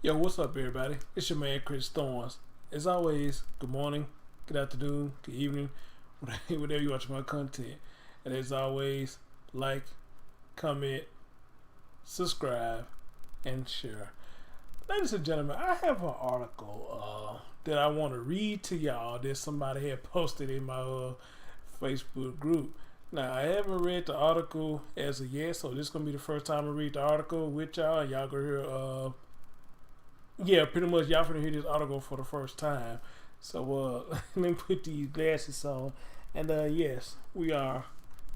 Yo, what's up, everybody? It's your man, Chris Thorns. As always, good morning, good afternoon, good evening, whatever you watch my content. And as always, like, comment, subscribe, and share. Ladies and gentlemen, I have an article that I want to read to y'all that somebody had posted in my Facebook group. Now, I haven't read the article as of yet, so this is going to be the first time I read the article with y'all. And y'all going to hear yeah, pretty much y'all finna hear this article for the first time. So let me put these glasses on. And yes, we are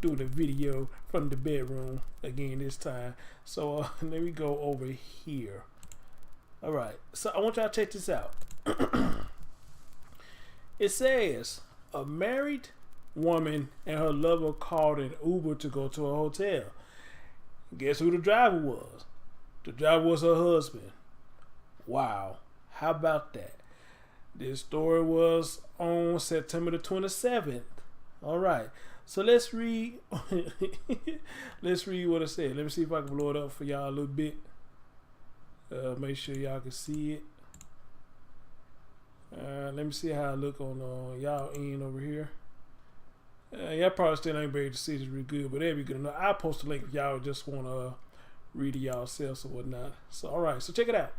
doing a video from the bedroom again this time. So let me go over here. Alright, so I want y'all to check this out. It says a married woman and her lover called an Uber to go to a hotel. Guess who the driver was? The driver was her husband. Wow, how about that? This story was on September the 27th. All right, so let's read. Let's read what it said. Let me see if I can blow it up for y'all a little bit. Make sure y'all can see it. Let me see how I look on y'all end over here. Y'all probably still ain't able to see this real good, but that'd be good enough. I'll post a link if y'all just want to read it yourselves or whatnot. So, all right, so check it out.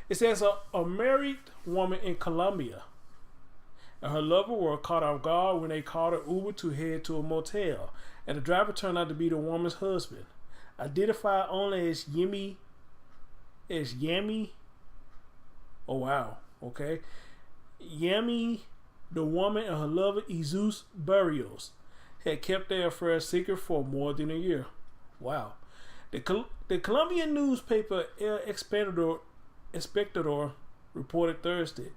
It says a married woman in Colombia and her lover were caught off guard when they called an Uber to head to a motel, and the driver turned out to be the woman's husband, identified only as Yemi. Oh wow, okay. Yemi, the woman and her lover Jesus Barrios had kept their affair secret for more than a year. Wow. The Colombian newspaper El Espectador reported Thursday,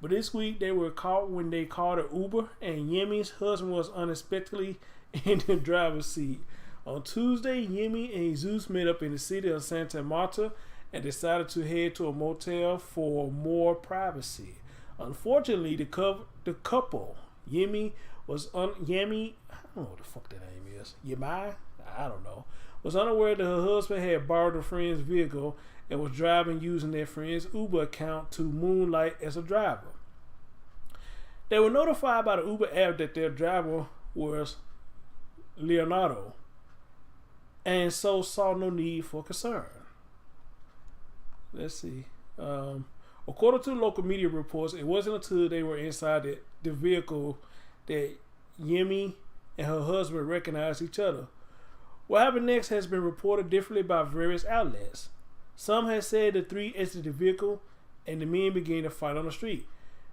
but this week they were caught when they called an Uber and Yemi's husband was unexpectedly in the driver's seat. On Tuesday, Yemi and Jesus met up in the city of Santa Marta and decided to head to a motel for more privacy. Unfortunately, the couple, Yemi, I don't know what the fuck that name is. Yemi? I don't know. Was unaware that her husband had borrowed a friend's vehicle and was driving using their friend's Uber account to moonlight as a driver. They were notified by the Uber app that their driver was Leonardo and so saw no need for concern. Let's see. According to local media reports, it wasn't until they were inside the vehicle that Yemi and her husband recognized each other. What happened next has been reported differently by various outlets. Some have said the three exited the vehicle and the men began to fight on the street.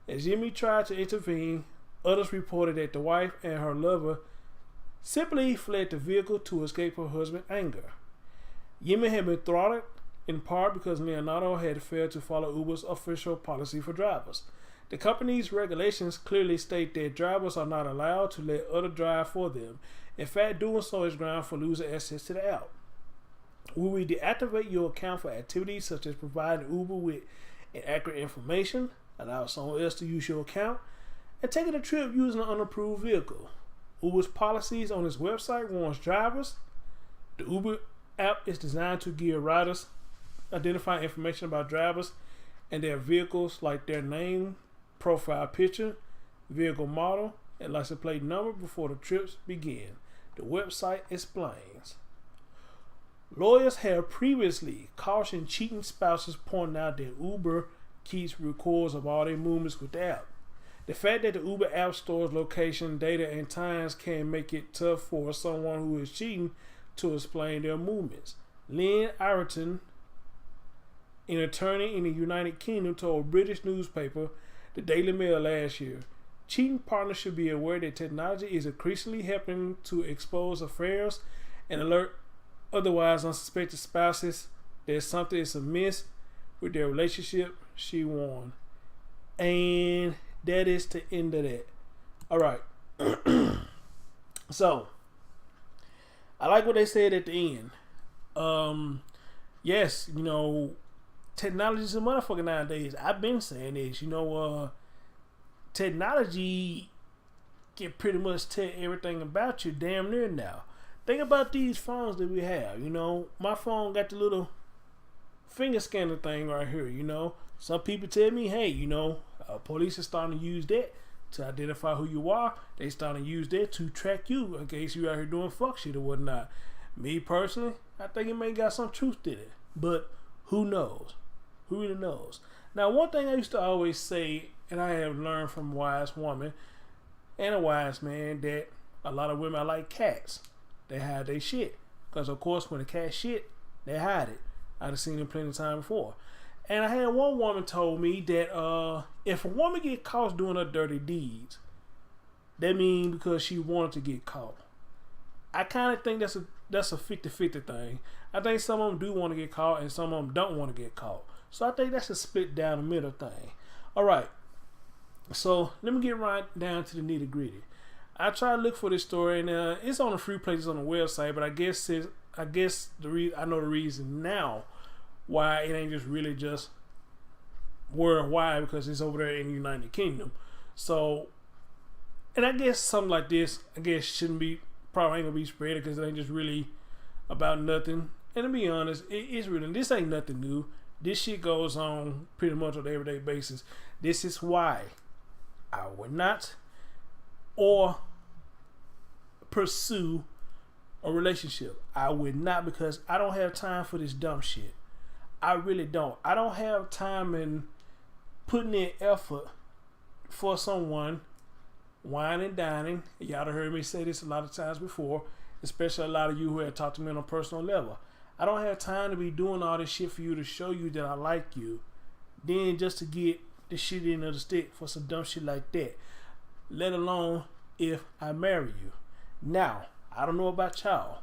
As Yemi tried to intervene, others reported that the wife and her lover simply fled the vehicle to escape her husband's anger. Yemi had been throttled in part because Leonardo had failed to follow Uber's official policy for drivers. The company's regulations clearly state that drivers are not allowed to let others drive for them. In fact, doing so is ground for losing access to the app. Will we deactivate your account for activities such as providing Uber with inaccurate information, allow someone else to use your account, and taking a trip using an unapproved vehicle? Uber's policies on its website warns drivers. The Uber app is designed to give riders identifying information about drivers and their vehicles like their name, profile picture, vehicle model, and license plate number before the trips begin. The website explains. Lawyers have previously cautioned cheating spouses, pointing out that Uber keeps records of all their movements with the app. The fact that the Uber app stores location, data, and times can make it tough for someone who is cheating to explain their movements. Lynn Ireton, an attorney in the United Kingdom, told a British newspaper, the Daily Mail, last year, cheating partners should be aware that technology is increasingly helping to expose affairs and alert otherwise unsuspected spouses that something is amiss with their relationship, she warned. And that is the end of that. All right. So, I like what they said at the end. Yes, technology is a motherfucker nowadays. I've been saying this. Technology can pretty much tell everything about you damn near now. Think about these phones that we have. My phone got the little finger scanner thing right here. Some people tell me, hey, police are starting to use that to identify who you are. They starting to use that to track you in case you out here doing fuck shit or whatnot. Me personally, I think it may got some truth to it, but who knows? Who really knows? Now, one thing I used to always say, and I have learned from a wise woman and a wise man, that a lot of women are like cats. They hide their shit. Because, of course, when a cat shit, they hide it. I've seen them plenty of time before. And I had one woman told me that if a woman get caught doing her dirty deeds, that means because she wanted to get caught. I kind of think that's a 50-50 thing. I think some of them do want to get caught and some of them don't want to get caught. So I think that's a split down the middle thing. All right. So let me get right down to the nitty gritty. I try to look for this story, and it's on a few places on the website. But I guess I know the reason now why it ain't just really just worldwide, because it's over there in the United Kingdom. So, and I guess something like this, probably ain't gonna be spread because it ain't just really about nothing. And to be honest, this ain't nothing new. This shit goes on pretty much on an everyday basis. This is why I would not or pursue a relationship. I would not, because I don't have time for this dumb shit. I really don't. I don't have time in putting in effort for someone wine and dining. Y'all have heard me say this a lot of times before, especially a lot of you who have talked to me on a personal level. I don't have time to be doing all this shit for you to show you that I like you, then just to get the shit in of the stick for some dumb shit like that, let alone if I marry you. Now, I don't know about y'all,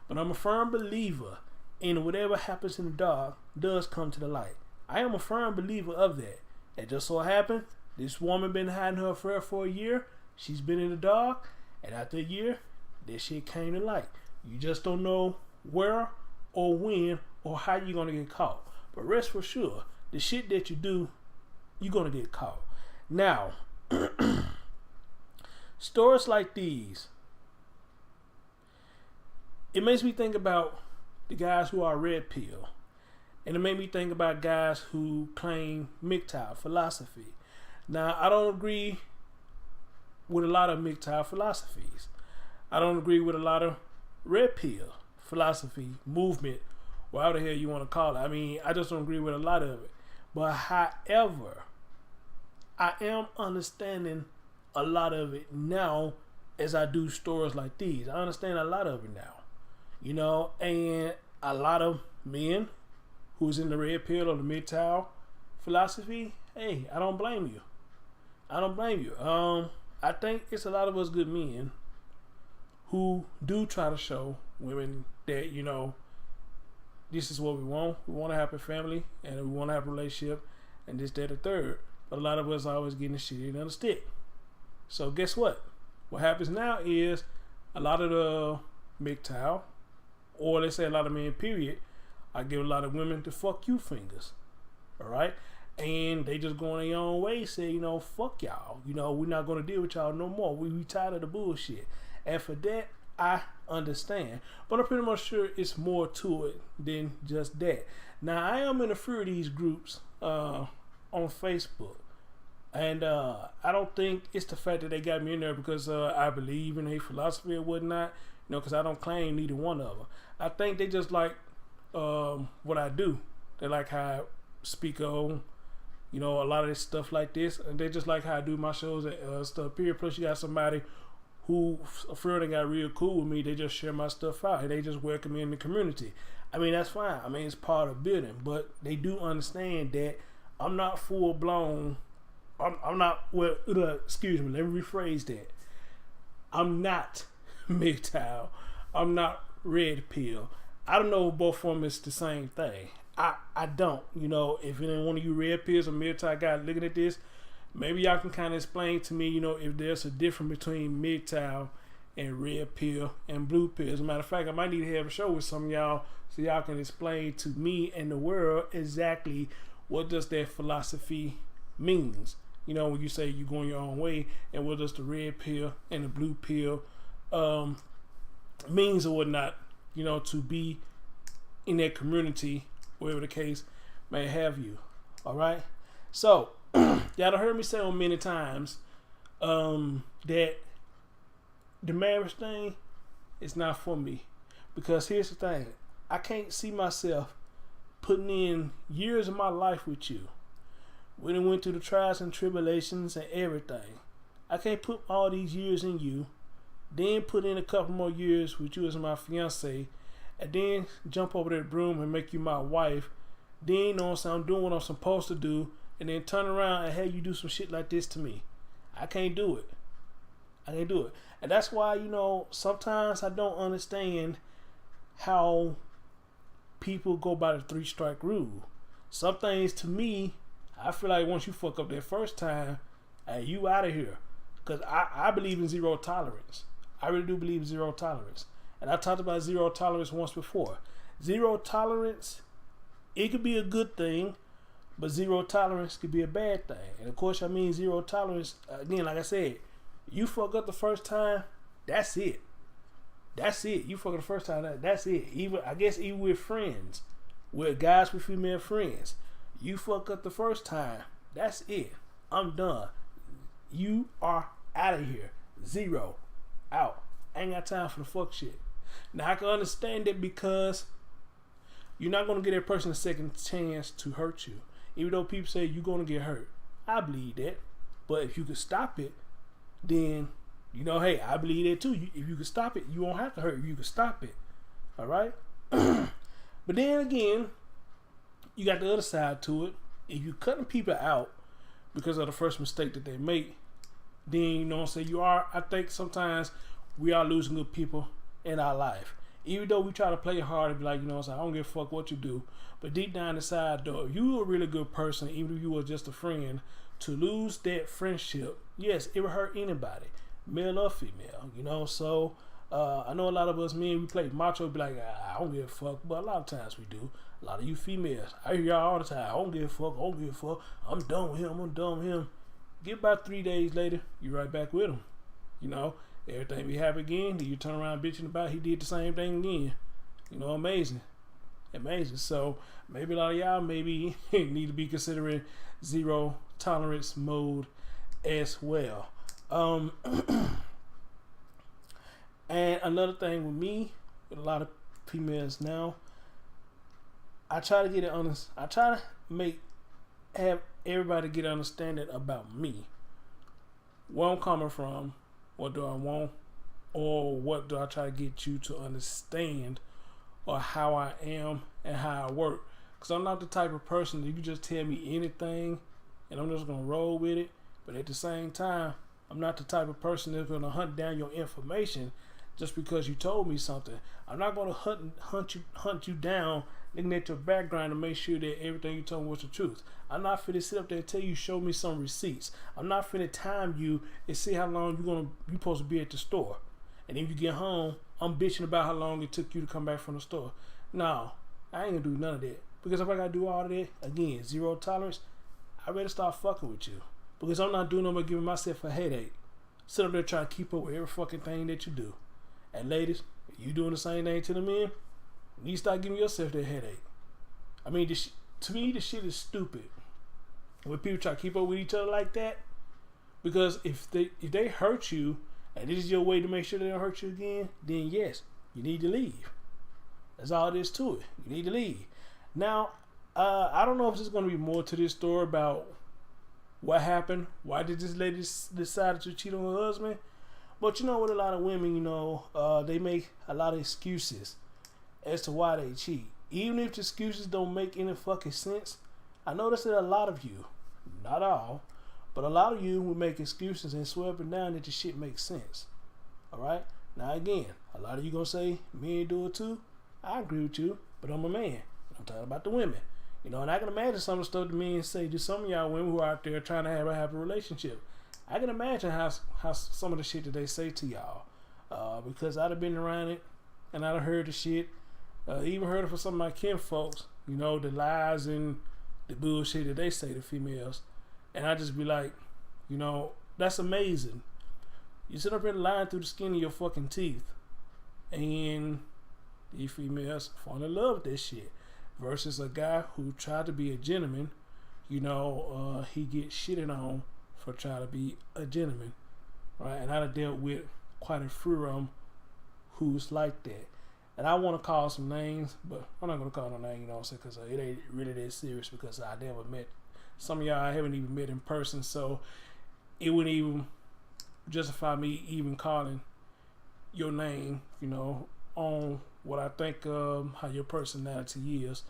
but I'm a firm believer in whatever happens in the dark does come to the light. I am a firm believer of that. It just so happened, this woman been hiding her affair for a year. She's been in the dark, and after a year, this shit came to light. You just don't know where or when or how you're gonna get caught. But rest for sure, the shit that you do, you're gonna get caught. Now, stories like these, it makes me think about the guys who are red pill. And it made me think about guys who claim MGTOW philosophy. Now, I don't agree with a lot of MGTOW philosophies. I don't agree with a lot of red pill philosophy, movement, whatever the hell you want to call it. I mean, I just don't agree with a lot of it. But however, I am understanding a lot of it now as I do stories like these. I understand a lot of it now. And a lot of men who's in the red pill or the MGTOW philosophy, hey, I don't blame you. I think it's a lot of us good men who do try to show women that, this is what we want. We want to have a family and we want to have a relationship and this, that, the third. But a lot of us are always getting the shit in on the stick. So guess what? What happens now is a lot of the MGTOW, or let's say a lot of men, period, I give a lot of women the fuck you fingers. Alright? And they just go on their own way, say, fuck y'all. We're not going to deal with y'all no more. We tired of the bullshit. And for that, I understand. But I'm pretty much sure it's more to it than just that. Now, I am in a few of these groups on Facebook. And I don't think it's the fact that they got me in there because I believe in a philosophy or whatnot. Because I don't claim neither one of them. I think they just like what I do. They like how I speak on, a lot of this stuff like this. And they just like how I do my shows and stuff, period. Plus, you got somebody who a friend that got real cool with me. They just share my stuff out. And they just welcome me in the community. I mean, that's fine. I mean, it's part of building. But they do understand that I'm not full blown. I'm not, excuse me, let me rephrase that. I'm not MGTOW. I'm not red pill. I don't know if both of them is the same thing. I don't. If any one of you red pills or MGTOW guys looking at this, maybe y'all can kind of explain to me, if there's a difference between MGTOW and red pill and blue pill. As a matter of fact, I might need to have a show with some of y'all so y'all can explain to me and the world exactly what does that philosophy means. When you say you're going your own way, and what does the red pill and the blue pill means or whatnot, to be in that community wherever the case may have you. All right. So y'all done heard me say on many times that the marriage thing is not for me, because here's the thing: I can't see myself putting in years of my life with you. We done went through the trials and tribulations and everything. I can't put all these years in you, then put in a couple more years with you as my fiance, and then jump over that broom and make you my wife. Then, you know what I'm saying, I'm doing what I'm supposed to do, and then turn around and have you do some shit like this to me. I can't do it. I can't do it. And that's why, you know, sometimes I don't understand how people go by the 3-strike rule. Some things, to me, I feel like once you fuck up that first time, you out of here. Because I believe in zero tolerance. I really do believe in zero tolerance. And I talked about zero tolerance once before. Zero tolerance, it could be a good thing, but zero tolerance could be a bad thing. And of course, I mean zero tolerance, again, like I said, you fuck up the first time, that's it. That's it. You fuck up the first time, that's it. Even with friends, with guys with female friends, you fuck up the first time, that's it. I'm done. You are out of here. Zero. Out. Ain't got time for the fuck shit. Now I can understand it, because you're not gonna get that person a second chance to hurt you. Even though people say you're gonna get hurt, I believe that. But if you could stop it, then you know, hey, I believe that too. If you could stop it, you won't have to hurt. You could stop it. All right. But then again, you got the other side to it. If you cutting people out because of the first mistake that they make, then you know what I'm saying, I think sometimes we are losing good people in our life. Even though we try to play hard and be like, you know what I'm saying, I don't give a fuck what you do. But deep down inside though, if you a really good person, even if you were just a friend, to lose that friendship, yes, it would hurt anybody, male or female, you know. So I know a lot of us men, we play macho, be like, I don't give a fuck, but a lot of times we do. A lot of you females, I hear y'all all the time, I don't give a fuck, I'm done with him. Get about 3 days later, you right back with him. You know, everything be happy again, then you turn around bitching about he did the same thing again. You know, amazing. So maybe a lot of y'all maybe need to be considering zero tolerance mode as well. And another thing with me, with a lot of females now, I try to get it honest. I try to have everybody get understanding about me, where I'm coming from, what do I want, or what do I try to get you to understand, or how I am and how I work. Because I'm not the type of person that you can just tell me anything and I'm just going to roll with it. But at the same time, I'm not the type of person that's going to hunt down your information just because you told me something. I'm not going to hunt you down looking at your background to make sure that everything you told me was the truth. I'm not finna sit up there and tell you, show me some receipts. I'm not finna time you and see how long you supposed to be at the store. And if you get home, I'm bitching about how long it took you to come back from the store. No, I ain't gonna do none of that. Because if I gotta do all of that, again, zero tolerance, I better start fucking with you. Because I'm not doing no more giving myself a headache. Sit up there trying to keep up with every fucking thing that you do. And ladies, if you doing the same thing to the men, you need to start giving yourself that headache. I mean, to me, this shit is stupid. When people try to keep up with each other like that, because if they hurt you, and this is your way to make sure they don't hurt you again, then yes, you need to leave. That's all there is to it. You need to leave. Now, I don't know if there's going to be more to this story about what happened. Why did this lady decide to cheat on her husband? But you know, with a lot of women, you know, they make a lot of excuses as to why they cheat. Even if the excuses don't make any fucking sense, I notice that a lot of you, not all, but a lot of you will make excuses and swear up and down that the shit makes sense. Alright? Now again, a lot of you gonna say, men do it too. I agree with you, but I'm a man. I'm talking about the women. You know, and I can imagine some of the stuff the men say to some of y'all women who are out there trying to have a happy relationship. I can imagine how some of the shit that they say to y'all. Because I'd have been around it and I'd have heard the shit. Even heard it from some of my kin folks, you know, the lies and the bullshit that they say to females. And I just be like, you know, that's amazing. You sit up here lying through the skin of your fucking teeth. And these females fall in love with this shit. versus a guy who tried to be a gentleman. He gets shitted on for trying to be a gentleman, right? And I done dealt with quite a few of them who's like that. And I want to call some names, but I'm not going to call no name, because it ain't really that serious, because I never met some of y'all. I haven't even met in person, so it wouldn't even justify me even calling your name, on what I think how your personality is.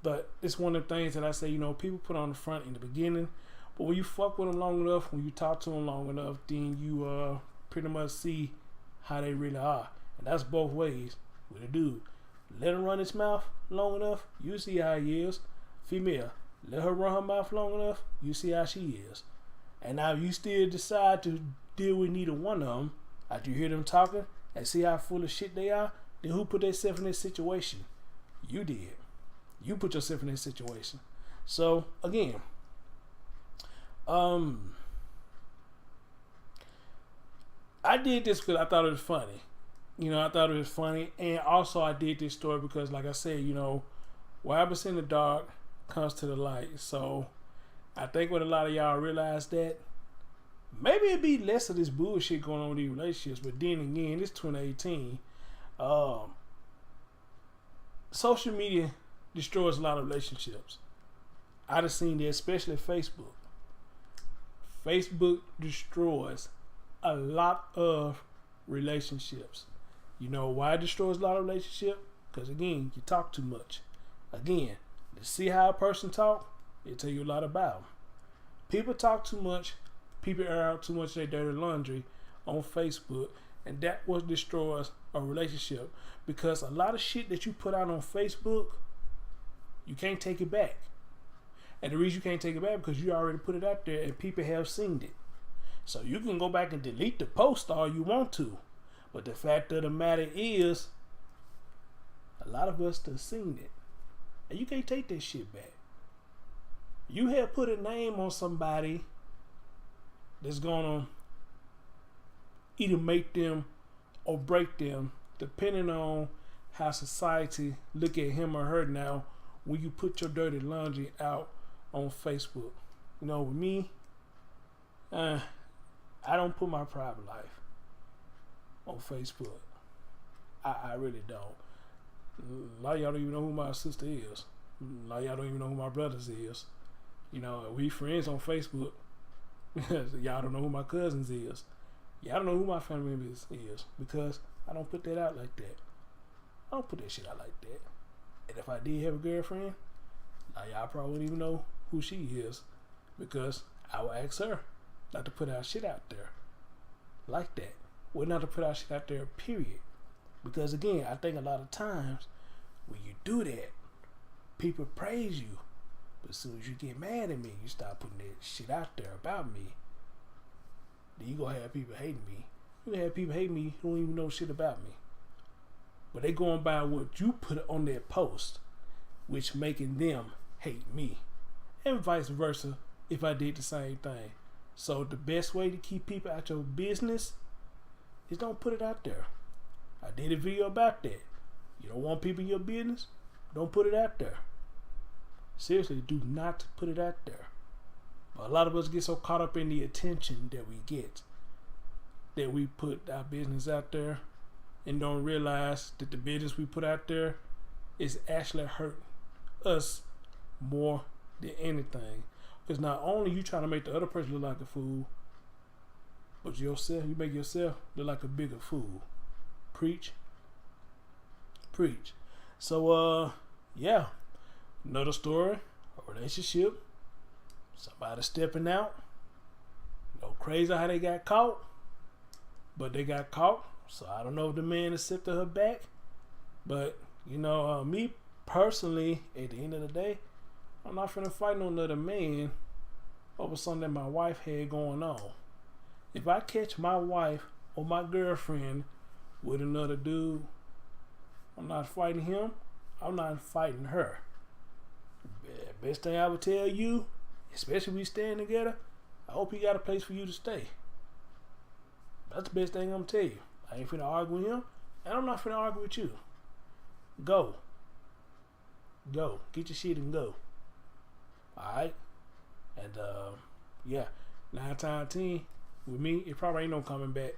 But it's one of the things that I say, people put on the front in the beginning, but when you fuck with them long enough, when you talk to them long enough, then you pretty much see how they really are. And that's both ways with a dude. Let him run his mouth long enough, you see how he is. Female, let her run her mouth long enough, you see how she is. And now you still decide to deal with neither one of them after you hear them talking and see how full of shit they are. Then who put themselves in this situation? You did. You put yourself in this situation. So again, I did this because I thought it was funny. I thought it was funny, and also I did this story because, like I said, what happens in the dark comes to the light. So I think when a lot of y'all realize that, maybe it'd be less of this bullshit going on with these relationships. But then again, it's 2018. Social media destroys a lot of relationships. I've seen that, especially Facebook. Facebook destroys a lot of relationships. You know why it destroys a lot of relationships? Because again, you talk too much. Again, to see how a person talk, it tell you a lot about them. People talk too much. People air out too much of their dirty laundry on Facebook, and that what destroys a relationship. Because a lot of shit that you put out on Facebook, you can't take it back. And the reason you can't take it back because you already put it out there and people have seen it. So you can go back and delete the post all you want to. But the fact of the matter is, a lot of us have seen it. And you can't take that shit back. You have put a name on somebody that's gonna either make them or break them, depending on how society look at him or her now when you put your dirty laundry out on Facebook. With me, I don't put my private life on Facebook. I really don't. A lot of y'all don't even know who my sister is. A lot of y'all don't even know who my brothers is. We friends on Facebook. Y'all don't know who my cousins is. Y'all don't know who my family members is because I don't put that out like that. I don't put that shit out like that. And if I did have a girlfriend, y'all probably wouldn't even know who she is because I would ask her not to put our shit out there like that. Well, not to put our shit out there, period. Because again, I think a lot of times when you do that, people praise you. But as soon as you get mad at me, you start putting that shit out there about me. Then you gonna have people hating me. You gonna have people hate me who don't even know shit about me. But they going by what you put on their post, which making them hate me. And vice versa if I did the same thing. So the best way to keep people out your business is don't put it out there. I did a video about that. You don't want people in your business? Don't put it out there. Seriously, do not put it out there. But a lot of us get so caught up in the attention that we get that we put our business out there and don't realize that the business we put out there is actually hurt us more than anything. Because not only you trying to make the other person look like a fool, but yourself, you make yourself look like a bigger fool. Preach. Preach. So, yeah. Another story, a relationship, somebody stepping out. Crazy how they got caught, but they got caught. So I don't know if the man accepted her back. But, me personally, at the end of the day, I'm not finna fight no other man over something that my wife had going on. If I catch my wife or my girlfriend with another dude, I'm not fighting him. I'm not fighting her. Best thing I would tell you, especially if we staying together, I hope he got a place for you to stay. That's the best thing I'm gonna tell you. I ain't finna argue with him, and I'm not finna argue with you. Go. Go. Get your shit and go. Alright? And yeah. 9 times 10 with me, it probably ain't no coming back.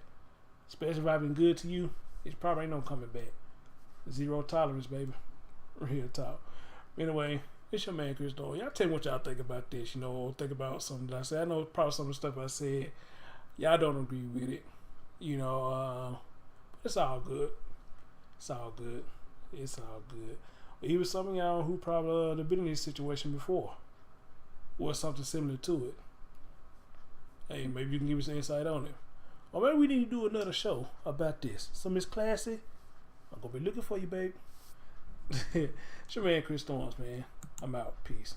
Especially if I've been good to you, it probably ain't no coming back. Zero tolerance, baby. Real talk. Anyway, it's your man Chris Doyle. Y'all tell me what y'all think about this, or think about something that I said. I know probably some of the stuff I said, y'all don't agree with it. It's all good. It's all good. It's all good. But even some of y'all who probably have been in this situation before, or something similar to it. Hey, maybe you can give us some insight on it. Or maybe we need to do another show about this. So Miss Classy, I'm gonna be looking for you, babe. It's your man Chris Storms, man. I'm out. Peace.